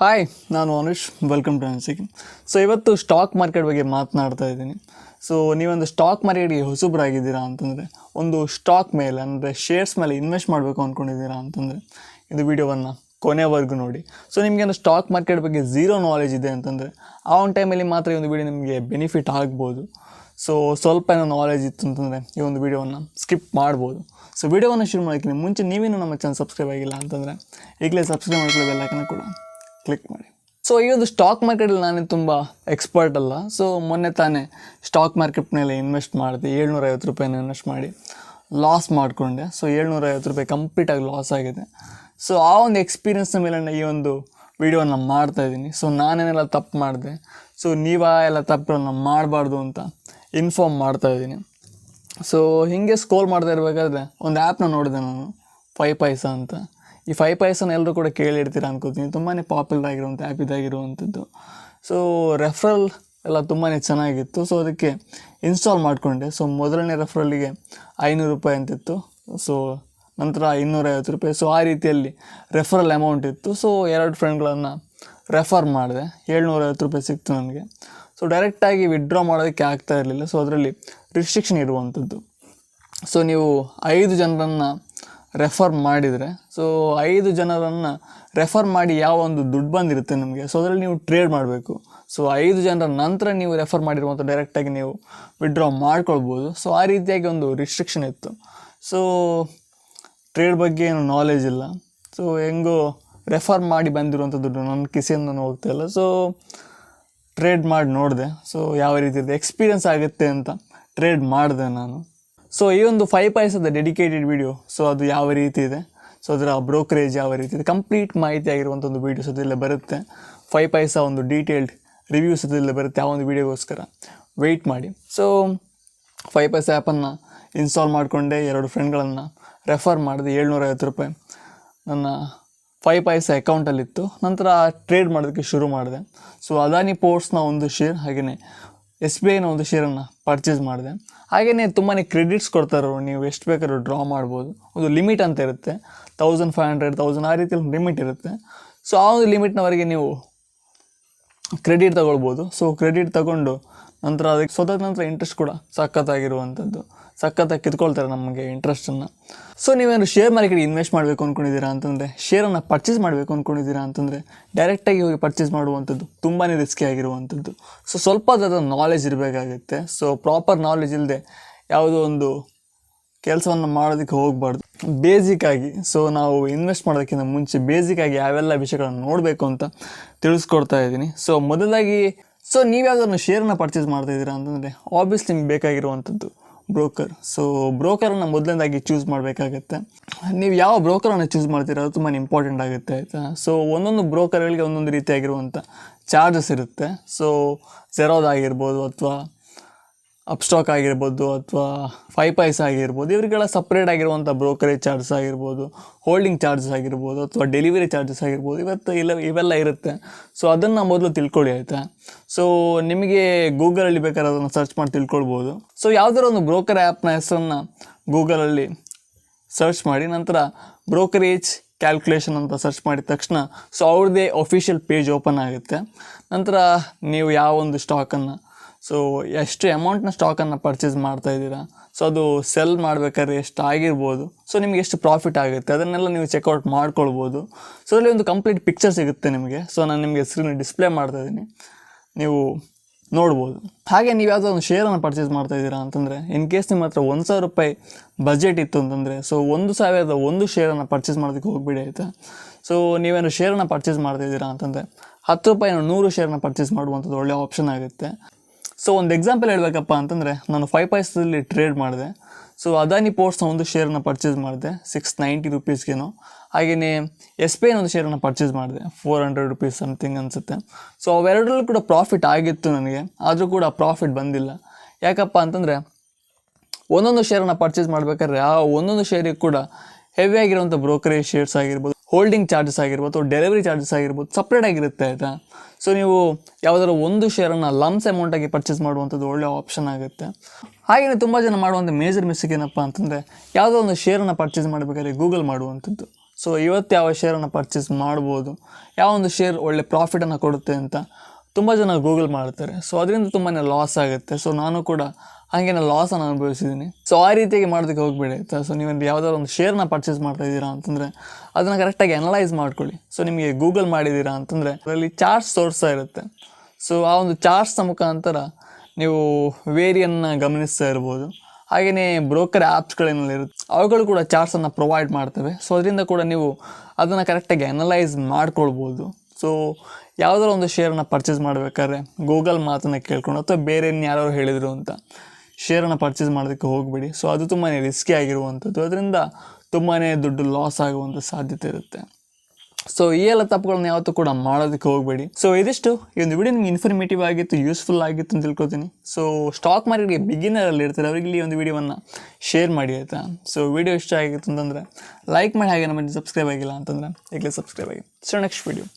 Hi, ನಾನು Anush. Welcome to Ansik. So ಇವತ್ತು stock market ಬಗ್ಗೆ ಮಾತನಾಡ್ತಾ ಇದ್ದೀನಿ. ಸೊ ನೀವೊಂದು ಸ್ಟಾಕ್ ಮಾರ್ಕೆಟ್ಗೆ ಹೊಸಬ್ರಾಗಿದ್ದೀರಾ ಅಂತಂದರೆ, ಒಂದು ಸ್ಟಾಕ್ ಮೇಲೆ ಅಂದರೆ ಶೇರ್ಸ್ ಮೇಲೆ ಇನ್ವೆಸ್ಟ್ ಮಾಡಬೇಕು ಅಂದ್ಕೊಂಡಿದ್ದೀರಾ ಅಂತಂದರೆ ಇದು ವಿಡಿಯೋವನ್ನು ಕೊನೆವರೆಗೂ ನೋಡಿ. ಸೊ ನಿಮಗೆ ಒಂದು ಸ್ಟಾಕ್ ಮಾರ್ಕೆಟ್ ಬಗ್ಗೆ ಝೀರೋ ನಾಲೆಜ್ ಇದೆ ಅಂತಂದರೆ ಆ ಒಂದು ಟೈಮಲ್ಲಿ ಮಾತ್ರ ಈ ಒಂದು ವಿಡಿಯೋ ನಿಮಗೆ ಬೆನಿಫಿಟ್ ಆಗ್ಬೋದು. ಸೊ ಸ್ವಲ್ಪ ಏನೋ ನಾಲೆಜ್ ಇತ್ತು ಅಂತಂದರೆ ಈ ಒಂದು ವಿಡಿಯೋವನ್ನು ಸ್ಕಿಪ್ ಮಾಡ್ಬೋದು. ಸೊ ವಿಡಿಯೋವನ್ನು ಶುರು ಮಾಡೋಕ್ಕಿಂತ ಮುಂಚೆ ನೀವೇನು ನಮ್ಮ ಚಾನಲ್ ಸಬ್ಸ್ಕ್ರೈಬ್ ಆಗಿಲ್ಲ ಅಂತಂದರೆ ಈಗಲೇ ಸಬ್ಸ್ಕ್ರೈಬ್ ಮಾಡ್ಕೊಳ್ಳೋ ಬೆಲ್ ಐಕನ್ನ ಕೂಡ ಕ್ಲಿಕ್ ಮಾಡಿ. ಸೊ ಈ ಒಂದು ಸ್ಟಾಕ್ ಮಾರ್ಕೆಟಲ್ಲಿ ನಾನು ತುಂಬ ಎಕ್ಸ್ಪರ್ಟ್ ಅಲ್ಲ. ಸೊ ಮೊನ್ನೆ ತಾನೇ ಸ್ಟಾಕ್ ಮಾರ್ಕೆಟ್ ಮೇಲೆ ಇನ್ವೆಸ್ಟ್ ಮಾಡಿದೆ. 750 ರೂಪಾಯಿನ ಇನ್ವೆಸ್ಟ್ ಮಾಡಿ ಲಾಸ್ ಮಾಡಿಕೊಂಡೆ. ಸೊ 750 ರೂಪಾಯಿ ಕಂಪ್ಲೀಟಾಗಿ ಲಾಸ್ ಆಗಿದೆ. ಸೊ ಆ ಒಂದು ಎಕ್ಸ್ಪೀರಿಯನ್ಸ್ನ ಮೇಲೆ ಈ ಒಂದು ವಿಡಿಯೋನ ಮಾಡ್ತಾಯಿದ್ದೀನಿ. ಸೊ ನಾನೇನೆಲ್ಲ ತಪ್ಪು ಮಾಡಿದೆ, ಸೊ ಎಲ್ಲ ತಪ್ಪುಗಳನ್ನ ಮಾಡಬಾರ್ದು ಅಂತ ಇನ್ಫಾರ್ಮ್ ಮಾಡ್ತಾಯಿದ್ದೀನಿ. ಸೊ ಹೀಗೆ ಸ್ಕ್ರೋಲ್ ಮಾಡ್ತಾ ಇರಬೇಕಾದ್ರೆ ಒಂದು ಆ್ಯಪ್ನ ನೋಡಿದೆ ನಾನು, 5 ಪೈಸಾ ಅಂತ. ಈ 5 ಪೈಸನ ಎಲ್ಲರೂ ಕೂಡ ಕೇಳಿರ್ತೀರ ಅನ್ಕೋತೀನಿ. ತುಂಬಾ ಪಾಪ್ಯುಲರ್ ಆಗಿರುವಂಥ ಆ್ಯಪ್ ಇದಾಗಿರುವಂಥದ್ದು. ಸೊ ರೆಫರಲ್ ಎಲ್ಲ ತುಂಬಾ ಚೆನ್ನಾಗಿತ್ತು. ಸೊ ಅದಕ್ಕೆ ಇನ್ಸ್ಟಾಲ್ ಮಾಡಿಕೊಂಡೆ. ಸೊ ಮೊದಲನೇ ರೆಫರಲ್ಲಿಗೆ 500 ರೂಪಾಯಿ ಅಂತಿತ್ತು. ಸೊ ನಂತರ 250 ರೂಪಾಯಿ. ಸೊ ಆ ರೀತಿಯಲ್ಲಿ ರೆಫರಲ್ ಅಮೌಂಟ್ ಇತ್ತು. ಸೊ 2 ಫ್ರೆಂಡ್ಗಳನ್ನು ರೆಫರ್ ಮಾಡಿದೆ. 750 ರೂಪಾಯಿ ಸಿಕ್ತು ನನಗೆ. ಸೊ ಡೈರೆಕ್ಟಾಗಿ ವಿಡ್ರಾ ಮಾಡೋದಕ್ಕೆ ಆಗ್ತಾ ಇರಲಿಲ್ಲ. ಸೊ ಅದರಲ್ಲಿ ರಿಸ್ಟ್ರಿಕ್ಷನ್ ಇರುವಂಥದ್ದು. ಸೊ ನೀವು 5 ಜನರನ್ನು ರೆಫರ್ ಮಾಡಿದರೆ, ಸೊ 5 ಜನರನ್ನು ರೆಫರ್ ಮಾಡಿ ಯಾವ ಒಂದು ದುಡ್ಡು ಬಂದಿರುತ್ತೆ ನಿಮಗೆ, ಸೊ ಅದರಲ್ಲಿ ನೀವು ಟ್ರೇಡ್ ಮಾಡಬೇಕು. ಸೊ 5 ಜನರ ನಂತರ ನೀವು ರೆಫರ್ ಮಾಡಿರುವಂಥ ಡೈರೆಕ್ಟಾಗಿ ನೀವು ವಿಡ್ರಾ ಮಾಡ್ಕೊಳ್ಬೋದು. ಸೊ ಆ ರೀತಿಯಾಗಿ ಒಂದು ರಿಸ್ಟ್ರಿಕ್ಷನ್ ಇತ್ತು. ಸೊ ಟ್ರೇಡ್ ಬಗ್ಗೆ ಏನು ನಾಲೆಜ್ ಇಲ್ಲ. ಸೊ ಹೆಂಗೋ ರೆಫರ್ ಮಾಡಿ ಬಂದಿರುವಂಥ ದುಡ್ಡು ನನ್ನ ಕಿಸೆಯಿಂದ ಹೋಗ್ತಾ ಇಲ್ಲ. ಸೊ ಟ್ರೇಡ್ ಮಾಡಿ ನೋಡಿದೆ. ಸೊ ಯಾವ ರೀತಿ ಇದೆ, ಎಕ್ಸ್ಪೀರಿಯನ್ಸ್ ಆಗುತ್ತೆ ಅಂತ ಟ್ರೇಡ್ ಮಾಡಿದೆ ನಾನು. ಸೊ ಈ ಒಂದು 5 ಪೈಸದ ಡೆಡಿಕೇಟೆಡ್ ವಿಡಿಯೋ, ಸೊ ಅದು ಯಾವ ರೀತಿ ಇದೆ, ಸೊ ಅದರ ಬ್ರೋಕರೇಜ್ ಯಾವ ರೀತಿ ಇದೆ, ಕಂಪ್ಲೀಟ್ ಮಾಹಿತಿ ಆಗಿರುವಂಥ ಒಂದು ವೀಡಿಯೋಸ್ ಅದೆಲ್ಲ ಬರುತ್ತೆ. 5 ಪೈಸಾ ಒಂದು ಡೀಟೇಲ್ಡ್ ರಿವ್ಯೂಸ್ ಅದೆಲ್ಲ ಬರುತ್ತೆ. ಆ ಒಂದು ವೀಡಿಯೋಗೋಸ್ಕರ ವೆಯ್ಟ್ ಮಾಡಿ. ಸೊ 5 ಪೈಸಾ ಆ್ಯಪನ್ನು ಇನ್ಸ್ಟಾಲ್ ಮಾಡಿಕೊಂಡೆ. 2 ಫ್ರೆಂಡ್ಗಳನ್ನು ರೆಫರ್ ಮಾಡಿದೆ. 750 ರೂಪಾಯಿ ನನ್ನ 5 ಪೈಸಾ ಅಕೌಂಟಲ್ಲಿತ್ತು. ನಂತರ ಟ್ರೇಡ್ ಮಾಡೋದಕ್ಕೆ ಶುರು ಮಾಡಿದೆ. ಸೊ ಅದಾನಿ ಪೋರ್ಟ್ಸ್ನ ಒಂದು ಶೇರ್, ಹಾಗೆಯೇ SBIನ ಒಂದು ಶೇರನ್ನು ಪರ್ಚೇಸ್ ಮಾಡಿದೆ. ಹಾಗೆಯೇ ತುಂಬಾ ಕ್ರೆಡಿಟ್ಸ್ ಕೊಡ್ತಾರೆ. ನೀವು ಎಷ್ಟು ಬೇಕಾದ್ರೂ ಡ್ರಾ ಮಾಡ್ಬೋದು. ಒಂದು ಲಿಮಿಟ್ ಅಂತ ಇರುತ್ತೆ, 1500, 1000 ಆ ರೀತಿಯಲ್ಲಿ ಲಿಮಿಟ್ ಇರುತ್ತೆ. ಸೊ ಆ ಒಂದು ಲಿಮಿಟ್ನವರೆಗೆ ನೀವು ಕ್ರೆಡಿಟ್ ತೊಗೊಳ್ಬೋದು. ಸೊ ಕ್ರೆಡಿಟ್ ತೊಗೊಂಡು ನಂತರ ಅದಕ್ಕೆ ಸ್ವತಃ ನಂತರ ಇಂಟ್ರೆಸ್ಟ್ ಕೂಡ ಸಖತ್ತಾಗಿರುವಂಥದ್ದು, ಸಖತ್ತಾಗಿ ಕಿತ್ಕೊಳ್ತಾರೆ ನಮಗೆ ಇಂಟ್ರೆಸ್ಟನ್ನು. ಸೊ ನೀವೇನು ಶೇರ್ ಮಾರ್ಕೆಟ್ಗೆ ಇನ್ವೆಸ್ಟ್ ಮಾಡಬೇಕು ಅಂದ್ಕೊಂಡಿದ್ದೀರಾ ಅಂತಂದರೆ, ಶೇರನ್ನು ಪರ್ಚೇಸ್ ಮಾಡಬೇಕು ಅಂದ್ಕೊಂಡಿದ್ದೀರಾ ಅಂತಂದರೆ ಡೈರೆಕ್ಟಾಗಿ ಹೋಗಿ ಪರ್ಚೇಸ್ ಮಾಡುವಂಥದ್ದು ತುಂಬಾ ರಿಸ್ಕಿ ಆಗಿರುವಂಥದ್ದು. ಸೊ ಸ್ವಲ್ಪ ಅದರ ನಾಲೆಜ್ ಇರಬೇಕಾಗುತ್ತೆ. ಸೊ ಪ್ರಾಪರ್ ನಾಲೆಜ್ ಇಲ್ಲದೆ ಯಾವುದೋ ಒಂದು ಕೆಲಸವನ್ನು ಮಾಡೋದಕ್ಕೆ ಹೋಗಬಾರ್ದು. ಬೇಸಿಕ್ಕಾಗಿ ಸೊ ನಾವು ಇನ್ವೆಸ್ಟ್ ಮಾಡೋದಕ್ಕಿಂತ ಮುಂಚೆ ಬೇಸಿಕ್ಕಾಗಿ ಯಾವೆಲ್ಲ ವಿಷಯಗಳನ್ನು ನೋಡಬೇಕು ಅಂತ ತಿಳಿಸ್ಕೊಡ್ತಾ ಇದ್ದೀನಿ. ಸೊ ಮೊದಲಾಗಿ ನೀವು ಯಾವುದನ್ನು ಶೇರನ್ನು ಪರ್ಚೇಸ್ ಮಾಡ್ತಾಯಿದ್ದೀರಾ ಅಂತಂದರೆ ಆಬ್ವಿಯಸ್ಲಿ ನಿಮ್ಗೆ ಬೇಕಾಗಿರುವಂಥದ್ದು ಬ್ರೋಕರ್. ಸೊ ಬ್ರೋಕರನ್ನು ಮೊದಲನೇದಾಗಿ ಚೂಸ್ ಮಾಡಬೇಕಾಗತ್ತೆ. ನೀವು ಯಾವ ಬ್ರೋಕರನ್ನು ಚೂಸ್ ಮಾಡ್ತೀರಾ ಅದು ತುಂಬಾ ಇಂಪಾರ್ಟೆಂಟ್ ಆಗುತ್ತೆ, ಆಯಿತಾ. ಸೊ ಒಂದೊಂದು ಬ್ರೋಕರ್ಗಳಿಗೆ ಒಂದೊಂದು ರೀತಿಯಾಗಿರುವಂಥ ಚಾರ್ಜಸ್ ಇರುತ್ತೆ. ಸೊ ಝೆರೋದಾಗಿರ್ಬೋದು ಅಥವಾ ಅಪ್ಸ್ಟಾಕ್ ಆಗಿರ್ಬೋದು ಅಥವಾ 5 ಪೈಸಾ ಆಗಿರ್ಬೋದು, ಇವರಿಗೆಲ್ಲ ಸಪ್ರೇಟ್ ಆಗಿರುವಂಥ ಬ್ರೋಕರೇಜ್ ಚಾರ್ಜಸ್ ಆಗಿರ್ಬೋದು, ಹೋಲ್ಡಿಂಗ್ ಚಾರ್ಜಸ್ ಆಗಿರ್ಬೋದು ಅಥವಾ ಡೆಲಿವರಿ ಚಾರ್ಜಸ್ ಆಗಿರ್ಬೋದು, ಇವೆಲ್ಲ ಇರುತ್ತೆ. ಸೊ ಅದನ್ನು ಮೊದಲು ತಿಳ್ಕೊಳ್ಳಿ, ಆಯಿತಾ. ಸೊ ನಿಮಗೆ ಗೂಗಲಲ್ಲಿ ಬೇಕಾದ್ರೆ ಅದನ್ನು ಸರ್ಚ್ ಮಾಡಿ ತಿಳ್ಕೊಳ್ಬೋದು. ಸೊ ಯಾವುದಾದ್ರು ಒಂದು ಬ್ರೋಕರ್ ಆ್ಯಪ್ನ ಹೆಸರನ್ನು ಗೂಗಲಲ್ಲಿ ಸರ್ಚ್ ಮಾಡಿ, ನಂತರ ಬ್ರೋಕರೇಜ್ ಕ್ಯಾಲ್ಕುಲೇಷನ್ ಅಂತ ಸರ್ಚ್ ಮಾಡಿದ ತಕ್ಷಣ ಸೊ ಅವ್ರದ್ದೇ ಅಫಿಷಿಯಲ್ ಪೇಜ್ ಓಪನ್ ಆಗುತ್ತೆ. ನಂತರ ನೀವು ಯಾವ ಒಂದು ಸ್ಟಾಕನ್ನು, ಸೊ ಎಷ್ಟು ಅಮೌಂಟ್ನ ಸ್ಟಾಕನ್ನು ಪರ್ಚೇಸ್ ಮಾಡ್ತಾಯಿದ್ದೀರಾ, ಸೊ ಅದು ಸೆಲ್ ಮಾಡಬೇಕಾದ್ರೆ ಎಷ್ಟು ಆಗಿರ್ಬೋದು, ಸೊ ನಿಮಗೆ ಎಷ್ಟು ಪ್ರಾಫಿಟ್ ಆಗುತ್ತೆ ಅದನ್ನೆಲ್ಲ ನೀವು ಚೆಕ್ಔಟ್ ಮಾಡ್ಕೊಳ್ಬೋದು. ಸೊ ಅದರಲ್ಲಿ ಒಂದು ಕಂಪ್ಲೀಟ್ ಪಿಕ್ಚರ್ ಸಿಗುತ್ತೆ ನಿಮಗೆ. ಸೊ ನಾನು ನಿಮಗೆ ಸ್ಕ್ರೀನ್ ಡಿಸ್ಪ್ಲೇ ಮಾಡ್ತಾಯಿದ್ದೀನಿ, ನೀವು ನೋಡ್ಬೋದು. ಹಾಗೆ ನೀವು ಯಾವುದೋ ಒಂದು ಶೇರನ್ನು ಪರ್ಚೇಸ್ ಮಾಡ್ತಾಯಿದ್ದೀರಾ ಅಂತಂದರೆ, ಇನ್ ಕೇಸ್ ನಿಮ್ಮ ಹತ್ರ 1000 ರೂಪಾಯಿ ಬಜೆಟ್ ಇತ್ತು ಅಂತಂದರೆ, ಸೊ 1000ದ ಒಂದು ಶೇರನ್ನು ಪರ್ಚೇಸ್ ಮಾಡೋದಕ್ಕೆ ಹೋಗ್ಬಿಡಿ, ಆಯಿತಾ. ಸೊ ನೀವೇನು ಶೇರನ್ನು ಪರ್ಚೇಸ್ ಮಾಡ್ತಾಯಿದ್ದೀರಾ ಅಂತಂದರೆ 10 ರೂಪಾಯಿನ 100 ಶೇರನ್ನು ಪರ್ಚೇಸ್ ಮಾಡುವಂಥದ್ದು ಒಳ್ಳೆಯ ಆಪ್ಷನ್ ಆಗುತ್ತೆ. ಸೊ ಒಂದು ಎಕ್ಸಾಂಪಲ್ ಹೇಳಬೇಕಪ್ಪ ಅಂತಂದರೆ, ನಾನು 5 ಪೈಸದಲ್ಲಿ ಟ್ರೇಡ್ ಮಾಡಿದೆ. ಸೊ ಅದಾನಿ ಪೋರ್ಟ್ಸ್ನ ಒಂದು ಶೇರನ್ನು ಪರ್ಚೇಸ್ ಮಾಡಿದೆ 690 ರೂಪೀಸ್ಗೇನೋ. ಹಾಗೆಯೇ SBIನ ಒಂದು ಶೇರನ್ನು ಪರ್ಚೇಸ್ ಮಾಡಿದೆ 400 ರೂಪೀಸ್ ಸಮಥಿಂಗ್ ಅನಿಸುತ್ತೆ. ಸೊ ಅವೆರಡರಲ್ಲೂ ಕೂಡ ಪ್ರಾಫಿಟ್ ಆಗಿತ್ತು ನನಗೆ, ಆದರೂ ಕೂಡ ಪ್ರಾಫಿಟ್ ಬಂದಿಲ್ಲ. ಯಾಕಪ್ಪ ಅಂತಂದರೆ ಒಂದೊಂದು ಶೇರನ್ನು ಪರ್ಚೇಸ್ ಮಾಡಬೇಕಾದ್ರೆ ಆ ಒಂದೊಂದು ಶೇರಿಗೆ ಕೂಡ ಹೆವಿ ಆಗಿರುವಂಥ ಬ್ರೋಕರೇಜ್ ಶೇರ್ಸ್ ಆಗಿರ್ಬೋದು, ಹೋಲ್ಡಿಂಗ್ ಚಾರ್ಜಸ್ ಆಗಿರ್ಬೋದು ಅಥವಾ ಡೆಲಿವರಿ ಚಾರ್ಜಸ್ ಆಗಿರ್ಬೋದು ಸಪ್ರೇಟ್ ಆಗಿರುತ್ತೆ, ಆಯಿತಾ. ಸೊ ನೀವು ಯಾವುದಾದ್ರು ಒಂದು ಶೇರನ್ನು ಲಮ್ಸ್ ಅಮೌಂಟಾಗಿ ಪರ್ಚೇಸ್ ಮಾಡುವಂಥದ್ದು ಒಳ್ಳೆಯ ಆಪ್ಷನ್ ಆಗುತ್ತೆ. ಹಾಗೆಯೇ ತುಂಬ ಜನ ಮಾಡುವಂಥ ಮೇಜರ್ ಮಿಸ್ಟೇಕ್ ಏನಪ್ಪ ಅಂತಂದರೆ, ಯಾವುದೋ ಒಂದು ಶೇರನ್ನು ಪರ್ಚೇಸ್ ಮಾಡಬೇಕಾದ್ರೆ ಗೂಗಲ್ ಮಾಡುವಂಥದ್ದು. ಸೊ ಇವತ್ತು ಯಾವ ಶೇರನ್ನು ಪರ್ಚೇಸ್ ಮಾಡ್ಬೋದು, ಯಾವ ಒಂದು ಶೇರ್ ಒಳ್ಳೆ ಪ್ರಾಫಿಟನ್ನು ಕೊಡುತ್ತೆ ಅಂತ ತುಂಬ ಜನ ಗೂಗಲ್ ಮಾಡ್ತಾರೆ. ಸೊ ಅದರಿಂದ ತುಂಬಾ ಲಾಸ್ ಆಗುತ್ತೆ. ಸೊ ನಾನು ಕೂಡ ಹಾಗೆ ಲಾಸನ್ನು ಅನುಭವಿಸಿದ್ದೀನಿ. ಸೊ ಆ ರೀತಿಯಾಗಿ ಮಾಡೋದಕ್ಕೆ ಹೋಗಬೇಡಿ ಆಯಿತಾ. ಸೊ ನೀವೊಂದು ಯಾವುದಾದ್ರು ಒಂದು ಶೇರ್ನ ಪರ್ಚೇಸ್ ಮಾಡ್ತಾ ಇದ್ದೀರಾ ಅಂತಂದರೆ ಅದನ್ನು ಕರೆಕ್ಟಾಗಿ ಅನಲೈಸ್ ಮಾಡ್ಕೊಳ್ಳಿ. ಸೊ ನಿಮಗೆ ಗೂಗಲ್ ಮಾಡಿದ್ದೀರಾ ಅಂತಂದರೆ ಅದರಲ್ಲಿ ಚಾರ್ಟ್ಸ್ ತೋರಿಸ್ತಾ ಇರುತ್ತೆ. ಸೊ ಆ ಒಂದು ಚಾರ್ಟ್ಸ್ನ ಮುಖಾಂತರ ನೀವು ವೇರಿಯನ್ನು ಗಮನಿಸ್ತಾ ಇರ್ಬೋದು. ಹಾಗೆಯೇ ಬ್ರೋಕರ್ ಆ್ಯಪ್ಸ್ಗಳೇನಲ್ಲಿರುತ್ತೆ ಅವುಗಳು ಕೂಡ ಚಾರ್ಟ್ಸನ್ನು ಪ್ರೊವೈಡ್ ಮಾಡ್ತವೆ. ಸೊ ಅದರಿಂದ ಕೂಡ ನೀವು ಅದನ್ನು ಕರೆಕ್ಟಾಗಿ ಅನಲೈಸ್ ಮಾಡ್ಕೊಳ್ಬೋದು. ಸೊ ಯಾವುದಾದ್ರು ಒಂದು ಶೇರನ್ನು ಪರ್ಚೇಸ್ ಮಾಡಬೇಕಾದ್ರೆ ಗೂಗಲ್ ಮಾತನ್ನು ಕೇಳ್ಕೊಂಡು ಅಥವಾ ಬೇರೆ ಯಾರು ಹೇಳಿದರು ಅಂತ ಶೇರನ್ನು ಪರ್ಚೇಸ್ ಮಾಡೋದಕ್ಕೆ ಹೋಗಬೇಡಿ. ಸೊ ಅದು ತುಂಬಾ ರಿಸ್ಕಿ ಆಗಿರುವಂಥದ್ದು. ಅದರಿಂದ ತುಂಬಾ ದುಡ್ಡು ಲಾಸ್ ಆಗುವಂಥ ಸಾಧ್ಯತೆ ಇರುತ್ತೆ. ಸೊ ಈ ಎಲ್ಲ ತಪ್ಪುಗಳನ್ನ ಯಾವತ್ತೂ ಕೂಡ ಮಾಡೋದಕ್ಕೆ ಹೋಗಬೇಡಿ. ಸೊ ಇದಿಷ್ಟು ಈ ಒಂದು ವಿಡಿಯೋ ನಿಮಗೆ ಇನ್ಫಾರ್ಮೇಟಿವ್ ಆಗಿತ್ತು, ಯೂಸ್ಫುಲ್ ಆಗಿತ್ತು ಅಂತ ತಿಳ್ಕೊತೀನಿ. ಸೊ ಸ್ಟಾಕ್ ಮಾರ್ಕೆಟ್ಗೆ ಬಿಗಿನರಲ್ಲಿ ಇರ್ತಾರೆ ಅವರಿಗೆ ಈ ಒಂದು ವಿಡಿಯೋವನ್ನು ಶೇರ್ ಮಾಡಿ ಆಯಿತಾ. ಸೊ ವಿಡಿಯೋ ಇಷ್ಟ ಆಗಿತ್ತು ಅಂತಂದರೆ ಲೈಕ್ ಮಾಡಿ, ಹಾಗೆ ನಮ್ಮ ಸಬ್ಸ್ಕ್ರೈಬ್ ಆಗಿಲ್ಲ ಅಂತಂದರೆ ಈಗಲೇ ಸಬ್ಸ್ಕ್ರೈಬ್ ಆಗಿ. So next video.